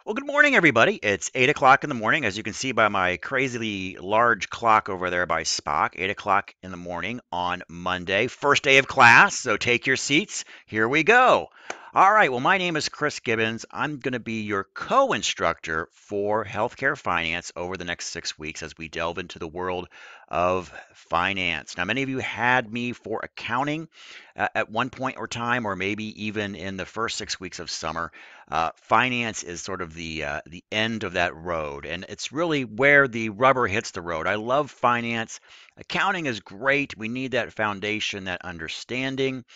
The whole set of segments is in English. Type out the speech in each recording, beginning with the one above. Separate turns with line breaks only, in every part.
Well, good morning, everybody. It's 8 o'clock in the morning, as you can see by my crazily large clock over there by Spock. 8 o'clock in the morning on Monday, first day of class. So take your seats. Here we go. All right. Well, my name is Chris Gibbons. I'm going to be your co instructor for healthcare finance over the next 6 weeks as we delve into the world of finance. Now, many of you had me for accounting at one point or time, or maybe even in the first 6 weeks of summer. Finance is sort of the end of that road, and it's really where the rubber hits the road. I love finance. Accounting is great. We need that foundation, that understanding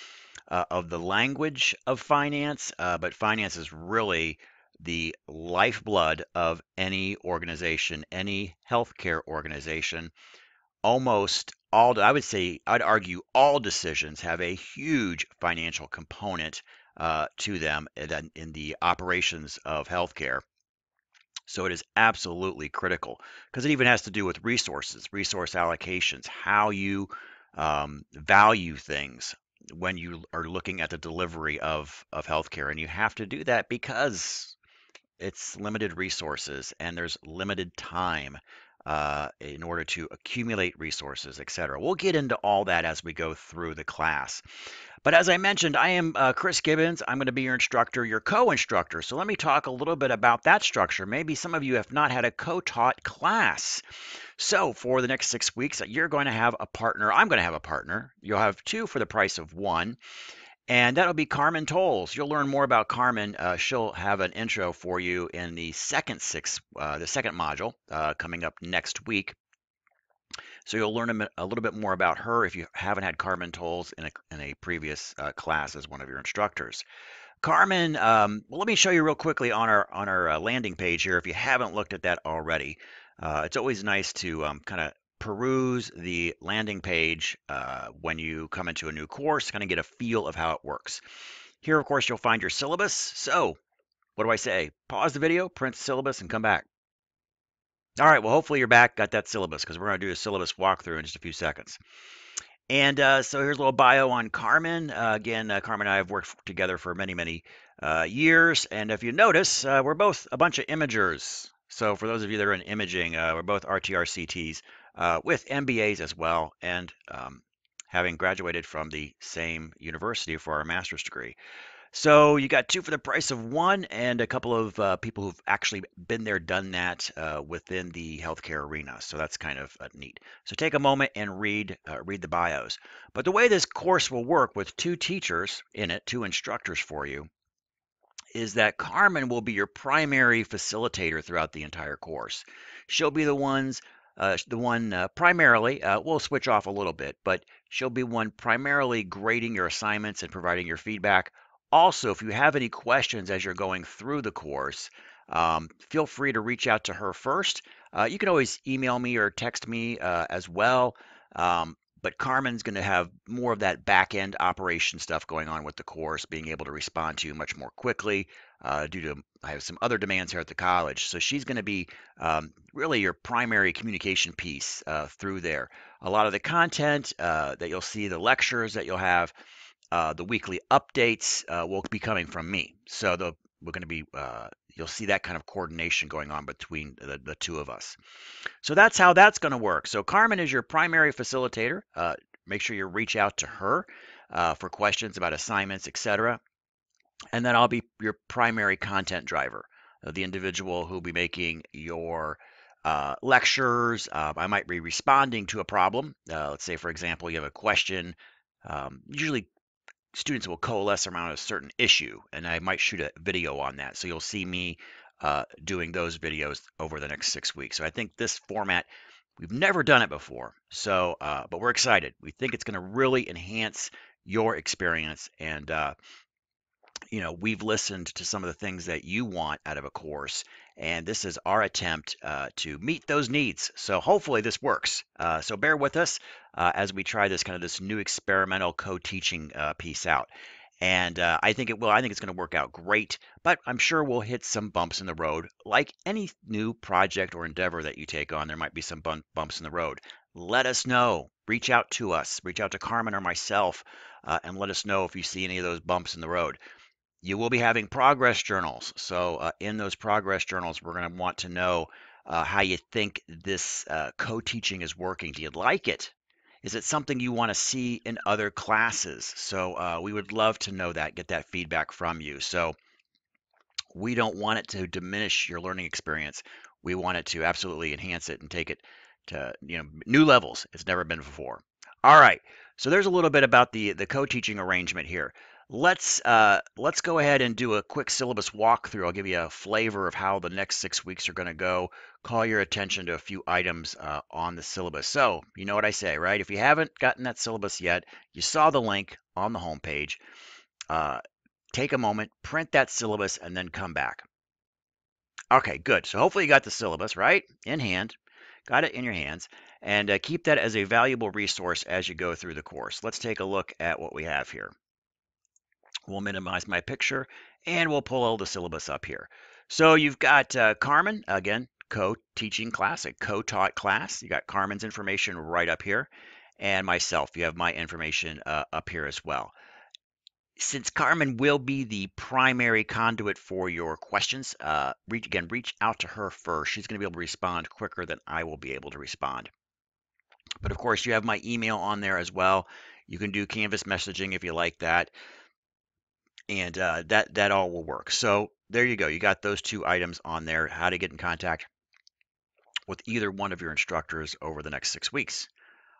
of the language of finance, but finance is really the lifeblood of any organization, any healthcare organization. Almost all, I would say, I'd argue all decisions have a huge financial component to them in the operations of healthcare. So it is absolutely critical because it even has to do with resources, resource allocations, how you value things when you are looking at the delivery of healthcare. And you have to do that because it's limited resources and there's limited time in order to accumulate resources, et cetera. We'll get into all that as we go through the class. But as I mentioned, I am Chris Gibbons. I'm going to be your instructor, your co-instructor. So let me talk a little bit about that structure. Maybe some of you have not had a co-taught class. So for the next 6 weeks, you're going to have a partner. I'm going to have a partner. You'll have two for the price of one. And that'll be Carmen Tolles. You'll learn more about Carmen. She'll have an intro for you in the second module coming up next week. So you'll learn a little bit more about her if you haven't had Carmen Tolles in a previous class as one of your instructors. Carmen, well, let me show you real quickly on our landing page here if you haven't looked at that already. It's always nice to kind of peruse the landing page when you come into a new course, kind of get a feel of how it works. Here, of course, you'll find your syllabus. So, what do I say? Pause the video, print the syllabus, and come back. All right, well, hopefully you're back, got that syllabus, because we're going to do a syllabus walkthrough in just a few seconds. And so here's a little bio on Carmen. Again, Carmen and I have worked together for many, many years. And if you notice, we're both a bunch of imagers. So for those of you that are in imaging, we're both RTRCTs with MBAs as well, and having graduated from the same university for our master's degree. So you got two for the price of one, and a couple of people who've actually been there, done that within the healthcare arena. So that's kind of neat. So take a moment and read the bios. But the way this course will work with two teachers in it, two instructors for you, is that Carmen will be your primary facilitator throughout the entire course. She'll be the one primarily, we'll switch off a little bit, but she'll be one primarily grading your assignments and providing your feedback. Also, if you have any questions as you're going through the course, feel free to reach out to her first. You can always email me or text me as well. But Carmen's going to have more of that back end operation stuff going on with the course, being able to respond to you much more quickly due to I have some other demands here at the college. So she's going to be really your primary communication piece through there. A lot of the content that you'll see, the lectures that you'll have, the weekly updates will be coming from me. So we're going to be you'll see that kind of coordination going on between the two of us. So that's how that's going to work. So Carmen is your primary facilitator. Make sure you reach out to her for questions about assignments, etc. And then I'll be your primary content driver, the individual who'll be making your lectures. I might be responding to a problem. Let's say, for example, you have a question. Usually students will coalesce around a certain issue, and I might shoot a video on that. So you'll see me doing those videos over the next 6 weeks. So I think this format, we've never done it before. So, but we're excited. We think it's going to really enhance your experience. And, we've listened to some of the things that you want out of a course, and this is our attempt to meet those needs. So hopefully this works. So bear with us as we try this new experimental co-teaching piece out. And I think it will. I think it's going to work out great, but I'm sure we'll hit some bumps in the road. Like any new project or endeavor that you take on, there might be some bumps in the road. Let us know. Reach out to us. Reach out to Carmen or myself and let us know if you see any of those bumps in the road. You will be having progress journals. So in those progress journals, we're going to want to know how you think this co-teaching is working. Do you like it? Is it something you want to see in other classes? So we would love to know that, get that feedback from you. So we don't want it to diminish your learning experience. We want it to absolutely enhance it and take it to new levels it's never been before. All right, so there's a little bit about the co-teaching arrangement here. Let's go ahead and do a quick syllabus walkthrough. I'll give you a flavor of how the next 6 weeks are going to go. Call your attention to a few items on the syllabus. So you know what I say, right? If you haven't gotten that syllabus yet, you saw the link on the homepage. Uh, Take a moment, print that syllabus, and then come back. Okay, good. So hopefully you got the syllabus, right? In hand, got it in your hands, and keep that as a valuable resource as you go through the course. Let's take a look at what we have here. We'll minimize my picture, and we'll pull all the syllabus up here. So you've got Carmen, again, co-teaching class, a co-taught class. You got Carmen's information right up here, and myself. You have my information up here as well. Since Carmen will be the primary conduit for your questions, reach out to her first. She's going to be able to respond quicker than I will be able to respond. But of course, you have my email on there as well. You can do Canvas messaging if you like that, and that all will work. So there you go. You got those two items on there. How to get in contact with either one of your instructors over the next 6 weeks.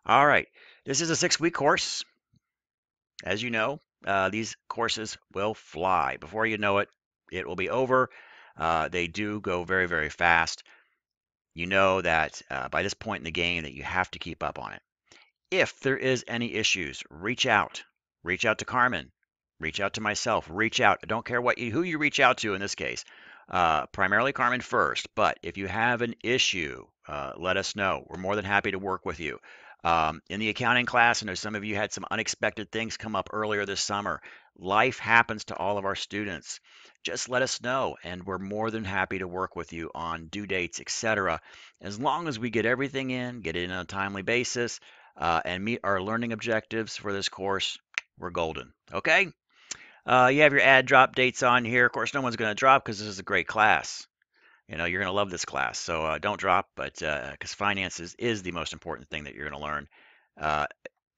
All right, this is a 6-week course. As you know, these courses will fly. Before you know it, it will be over. They do go very, very fast. You know that by this point in the game that you have to keep up on it. If there is any issues, reach out. Reach out to Carmen. Reach out to myself. Reach out. I don't care who you reach out to in this case. Primarily Carmen first, but if you have an issue, let us know. We're more than happy to work with you. In the accounting class, I know some of you had some unexpected things come up earlier this summer. Life happens to all of our students. Just let us know, and we're more than happy to work with you on due dates, etc. As long as we get everything in, get it in on a timely basis, and meet our learning objectives for this course, we're golden. Okay? You have your add drop dates on here. Of course, no one's going to drop because this is a great class. You're going to love this class. So don't drop, but because finances is the most important thing that you're going to learn uh,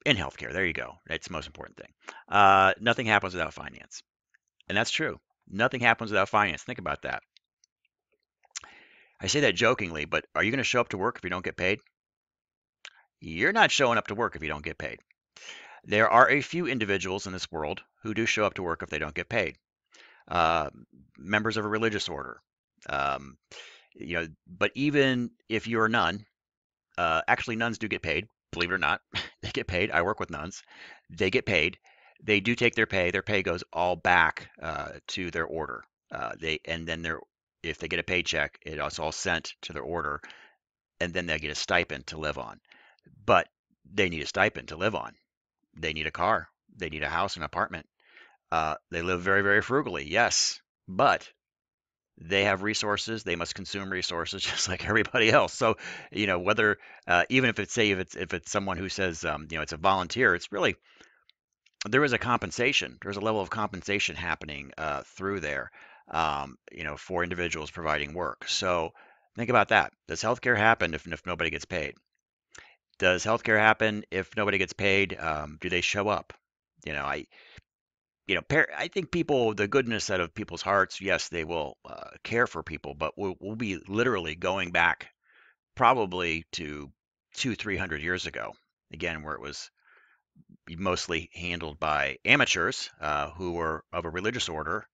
in healthcare. There you go. It's the most important thing. Nothing happens without finance. And that's true. Nothing happens without finance. Think about that. I say that jokingly, but are you going to show up to work if you don't get paid? You're not showing up to work if you don't get paid. There are a few individuals in this world who do show up to work if they don't get paid. Uh, Members of a religious order. Um, but even if you're a nun, actually nuns do get paid, believe it or not. They get paid. I work with nuns. They get paid. They do take their pay. Their pay goes all back to their order. If they get a paycheck, it's all sent to their order, and then they get a stipend to live on. But they need a stipend to live on. They need a car. They need a house, an apartment. They live very, very frugally, yes, but they have resources. They must consume resources just like everybody else. So, whether even if it's someone who says it's a volunteer, it's really there is a compensation. There's a level of compensation happening through there, for individuals providing work. So think about that. Does healthcare happen if nobody gets paid? Does healthcare happen if nobody gets paid? Do they show up? You know, I I think people, the goodness out of people's hearts, yes, they will care for people, but we'll be literally going back probably to 300 years ago, again, where it was mostly handled by amateurs who were of a religious order.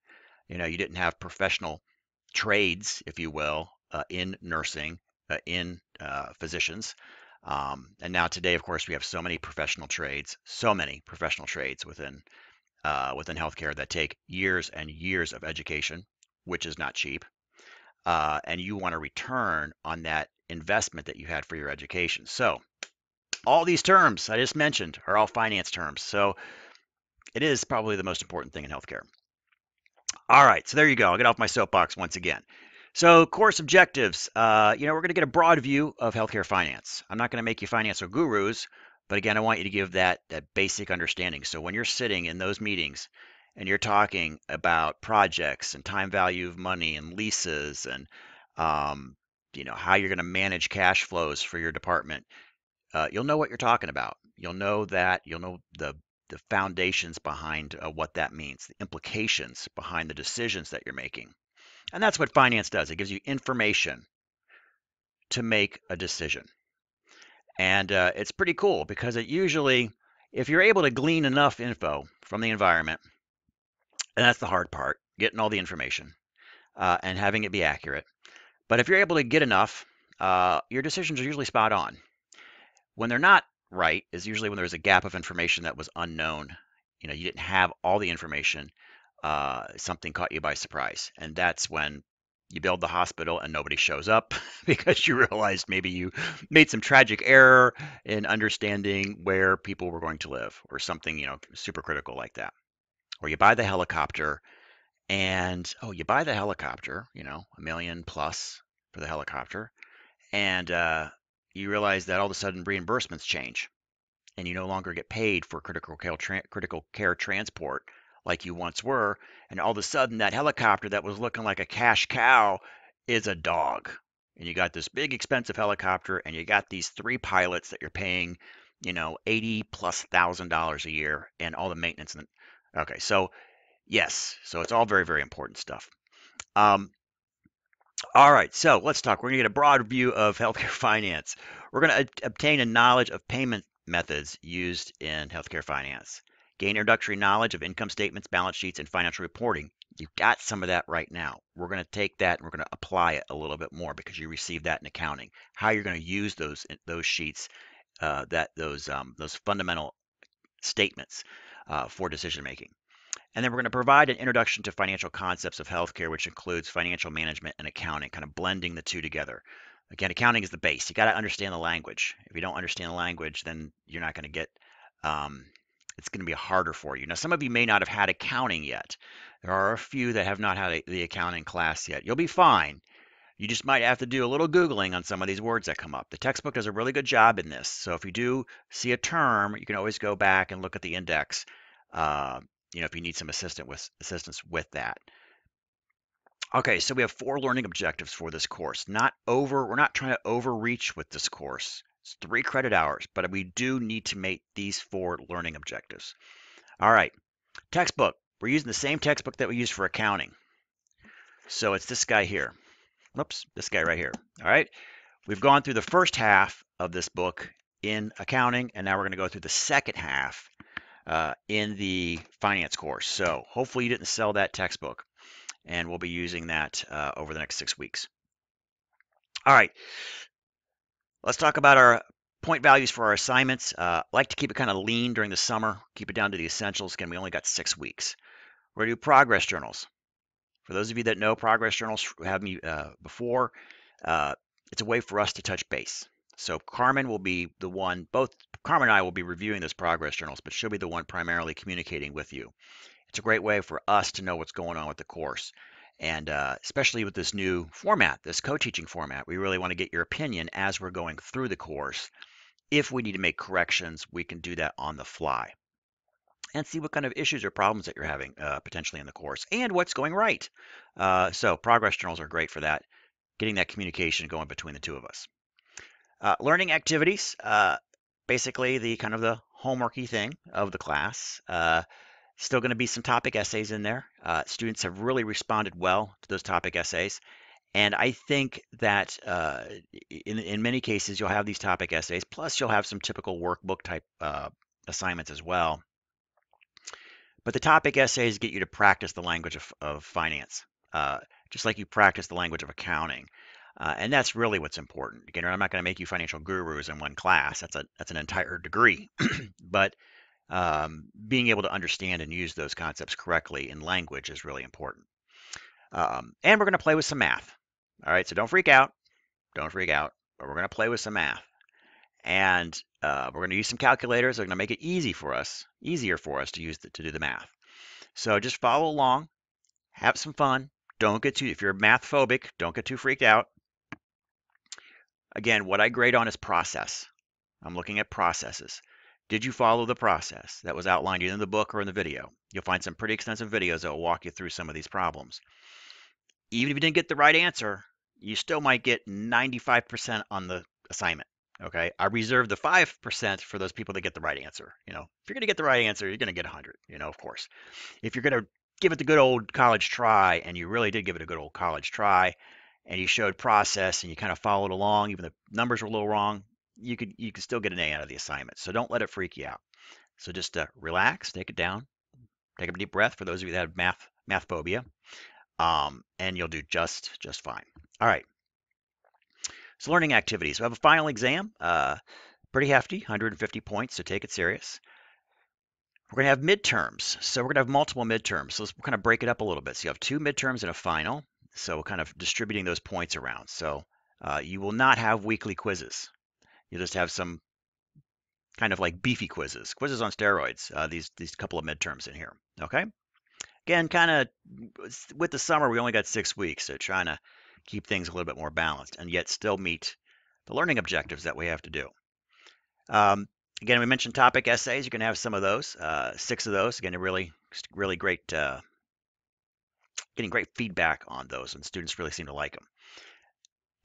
You didn't have professional trades, if you will, in nursing, in physicians. And now today, of course, we have so many professional trades within healthcare that take years and years of education, which is not cheap. And you want to return on that investment that you had for your education. So all these terms I just mentioned are all finance terms. So it is probably the most important thing in healthcare. All right, so there you go. I'll get off my soapbox once again. So course objectives, we're going to get a broad view of healthcare finance. I'm not going to make you financial gurus, but again, I want you to give that basic understanding. So when you're sitting in those meetings and you're talking about projects and time value of money and leases and um, how you're going to manage cash flows for your department, you'll know what you're talking about. You'll know that. You'll know the foundations behind what that means, the implications behind the decisions that you're making. And that's what finance does. It gives you information to make a decision. And it's pretty cool because it usually, if you're able to glean enough info from the environment, and that's the hard part, getting all the information and having it be accurate. But if you're able to get enough, your decisions are usually spot on. When they're not right is usually when there's a gap of information that was unknown. You didn't have all the information. Something caught you by surprise, and that's when you build the hospital and nobody shows up because you realized maybe you made some tragic error in understanding where people were going to live, or something super critical like that. Or you buy the helicopter, and you buy the helicopter, a million plus for the helicopter, and you realize that all of a sudden reimbursements change and you no longer get paid for critical care transport like you once were, and all of a sudden that helicopter that was looking like a cash cow is a dog. And you got this big expensive helicopter, and you got these three pilots that you're paying, 80 plus $1,000 a year, and all the maintenance. Okay, so yes, so it's all very, very important stuff. Um, all right, so let's talk. We're going to get a broad view of healthcare finance. We're going to obtain a knowledge of payment methods used in healthcare finance, gain introductory knowledge of income statements, balance sheets, and financial reporting. You've got some of that right now. We're going to take that and we're going to apply it a little bit more because you receive that in accounting. How you're going to use those sheets, those fundamental statements for decision making. And then we're going to provide an introduction to financial concepts of healthcare, which includes financial management and accounting, kind of blending the two together. Again, accounting is the base. You got to understand the language. If you don't understand the language, then you're not going to get, um, it's going to be harder for you. Now, some of you may not have had accounting yet. There are a few that have not had the accounting class yet. You'll be fine. You just might have to do a little Googling on some of these words that come up. The textbook does a really good job in this. So if you do see a term, you can always go back and look at the index, uh, if you need some assistance with that. Okay, so we have 4 learning objectives for this course. We're not trying to overreach with this course. It's 3 credit hours, but we do need to make these 4 learning objectives. All right, textbook. We're using the same textbook that we use for accounting. So it's this guy here. Whoops, this guy right here. All right. We've gone through the first half of this book in accounting, and now we're going to go through the second half in the finance course. So hopefully you didn't sell that textbook, and we'll be using that over the next 6 weeks. All right, let's talk about our point values for our assignments. I like to keep it kind of lean during the summer, keep it down to the essentials. Again, we only got 6 weeks. We're going to do progress journals. For those of you that know progress journals, have me before, uh, it's a way for us to touch base. So Carmen will be the one, both Carmen and I will be reviewing those progress journals, but she'll be the one primarily communicating with you. It's a great way for us to know what's going on with the course. And especially with this new format, this co-teaching format, we really want to get your opinion as we're going through the course. If we need to make corrections, we can do that on the fly and see what kind of issues or problems that you're having potentially in the course and what's going right. So progress journals are great for that, getting that communication going between the two of us. Learning activities, basically the kind of the homeworky thing of the class. Still going to be some topic essays in there. Students have really responded well to those topic essays. And I think that in many cases, you'll have these topic essays, plus you'll have some typical workbook type assignments as well. But the topic essays get you to practice the language of finance, just like you practice the language of accounting. And that's really what's important. Again, I'm not going to make you financial gurus in one class. That's an entire degree. But being able to understand and use those concepts correctly in language is really important. And we're going to play with some math. All right, so don't freak out. Don't freak out. But we're going to play with some math. And we're going to use some calculators. They're going to make it easier for us to do the math. So just follow along, have some fun. Don't get too, if you're math phobic, don't get too freaked out. Again, what I grade on is process. I'm looking at processes. Did you follow the process that was outlined either in the book or in the video? You'll find some pretty extensive videos that will walk you through some of these problems. Even if you didn't get the right answer, you still might get 95% on the assignment. Okay. I reserve the 5% for those people that get the right answer. If you're going to get the right answer, you're going to get 100, of course. If you're going to give it the good old college try, and you really did give it a good old college try, and you showed process and you kind of followed along, even the numbers were a little wrong, you could still get an A out of the assignment. So don't let it freak you out. So just relax, take it down, take a deep breath for those of you that have math phobia, and you'll do just fine. All right. So learning activities. We have a final exam, pretty hefty, 150 points, so take it serious. We're going to have midterms. So we're going to have multiple midterms. So let's kind of break it up a little bit. So you have two midterms and a final. So we're kind of distributing those points around. So you will not have weekly quizzes. You'll just have some kind of like beefy quizzes on steroids, these couple of midterms in here. Okay. Again, kind of with the summer, we only got 6 weeks, so trying to keep things a little bit more balanced and yet still meet the learning objectives that we have to do. Again, we mentioned topic essays. You're going to have some of those, 6 of those. Again, really great, getting great feedback on those, and students really seem to like them.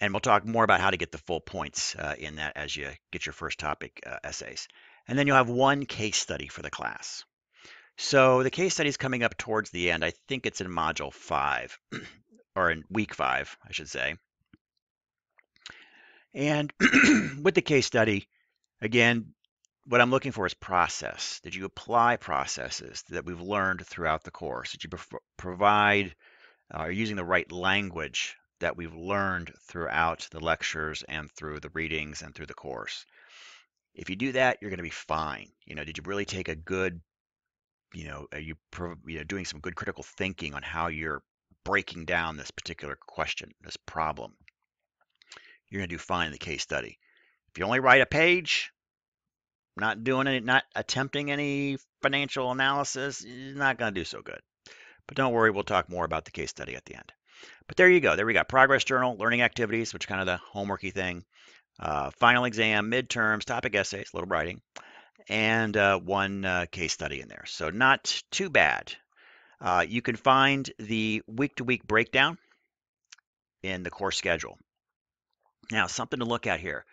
And we'll talk more about how to get the full points in that as you get your first topic essays. And then you'll have one case study for the class. So the case study is coming up towards the end. I think it's in module 5, or in week 5, I should say. And with the case study, again, what I'm looking for is process. Did you apply processes that we've learned throughout the course? Did you provide using the right language that we've learned throughout the lectures and through the readings and through the course? If you do that, you're going to be fine. Did you really take a good, are you, doing some good critical thinking on how you're breaking down this particular question, this problem? You're going to do fine in the case study. If you only write a page, not attempting any financial analysis, you're not going to do so good. But don't worry, we'll talk more about the case study at the end. But there you go. There we got progress journal, learning activities, which is kind of the homeworky thing, final exam, midterms, topic essays, a little writing, and one case study in there. So not too bad. You can find the week-to-week breakdown in the course schedule. Now, something to look at here.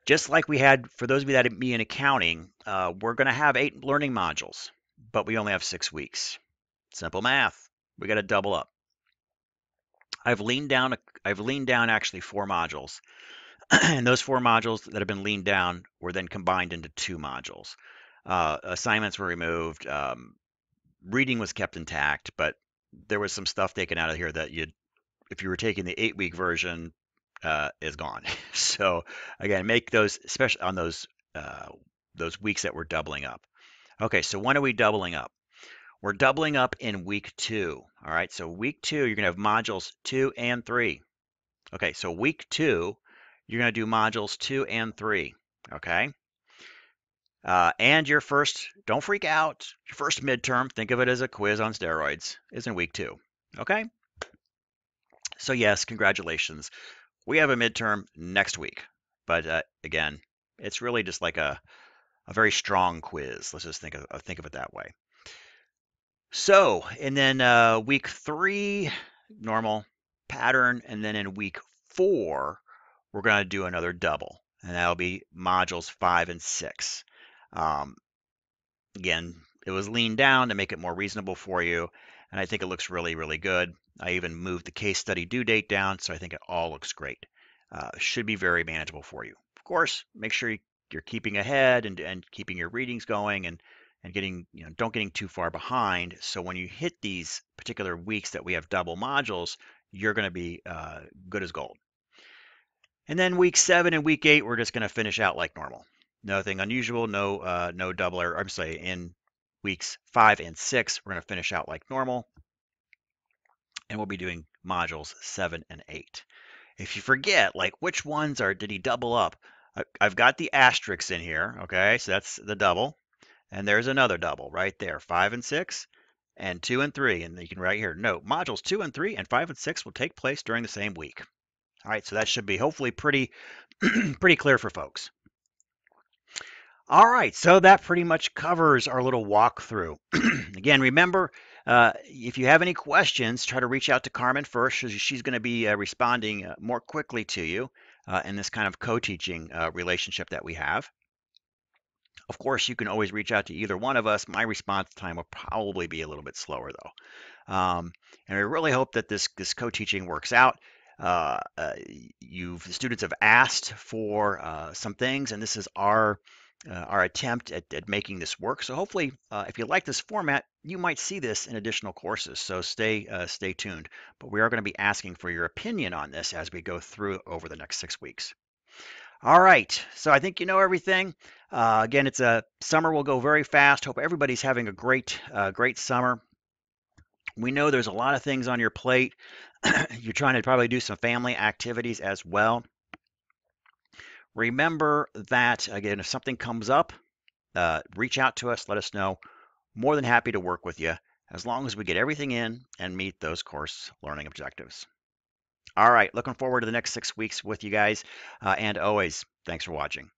Just like we had, for those of you that be in accounting, we're going to have 8 learning modules, but we only have 6 weeks. Simple math. We got to double up. I've leaned down actually 4 modules, and those 4 modules that have been leaned down were then combined into 2 modules. Assignments were removed. Reading was kept intact, but there was some stuff taken out of here that if you were taking the 8-week version, is gone. So again, make those, especially on those weeks that we're doubling up. Okay, so when are we doubling up? We're doubling up in week 2. All right, so week 2, you're going to have modules 2 and 3. Okay, so week 2, you're going to do modules 2 and 3. Okay, and your first, don't freak out, your first midterm, think of it as a quiz on steroids, is in week 2. Okay, so yes, congratulations. We have a midterm next week, but again, it's really just like a very strong quiz. Let's just think of it that way. So, and then week 3, normal pattern, and then in week 4, we're going to do another double, and that'll be modules 5 and 6. Again, it was leaned down to make it more reasonable for you, and I think it looks really, really good. I even moved the case study due date down, so I think it all looks great. Should be very manageable for you. Of course, make sure you're keeping ahead and keeping your readings going and getting, don't getting too far behind. So when you hit these particular weeks that we have double modules, you're going to be good as gold. And then week 7 and week 8, we're just going to finish out like normal. Nothing unusual, no double, or I'm sorry, in weeks 5 and 6, we're going to finish out like normal. And we'll be doing modules 7 and 8. If you forget, like which ones did he double up? I've got the asterisks in here, okay? So that's the double. And there's another double right there, 5 and 6, and 2 and 3. And you can write here, note, modules 2 and 3 and 5 and 6 will take place during the same week. All right, so that should be hopefully pretty, pretty clear for folks. All right, so that pretty much covers our little walkthrough. Again, remember, if you have any questions, try to reach out to Carmen first. She's going to be responding more quickly to you in this kind of co-teaching relationship that we have. Of course, you can always reach out to either one of us. My response time will probably be a little bit slower, though. And I really hope that this co-teaching works out. The students have asked for some things, and this is our attempt at making this work. So hopefully, if you like this format, you might see this in additional courses. So stay tuned. But we are going to be asking for your opinion on this as we go through over the next 6 weeks. All right, so I think you know everything. Again, it's a summer will go very fast. Hope everybody's having a great summer. We know there's a lot of things on your plate. You're trying to probably do some family activities as well. Remember that, again, if something comes up, reach out to us, let us know. More than happy to work with you as long as we get everything in and meet those course learning objectives. All right, looking forward to the next 6 weeks with you guys. And always, thanks for watching.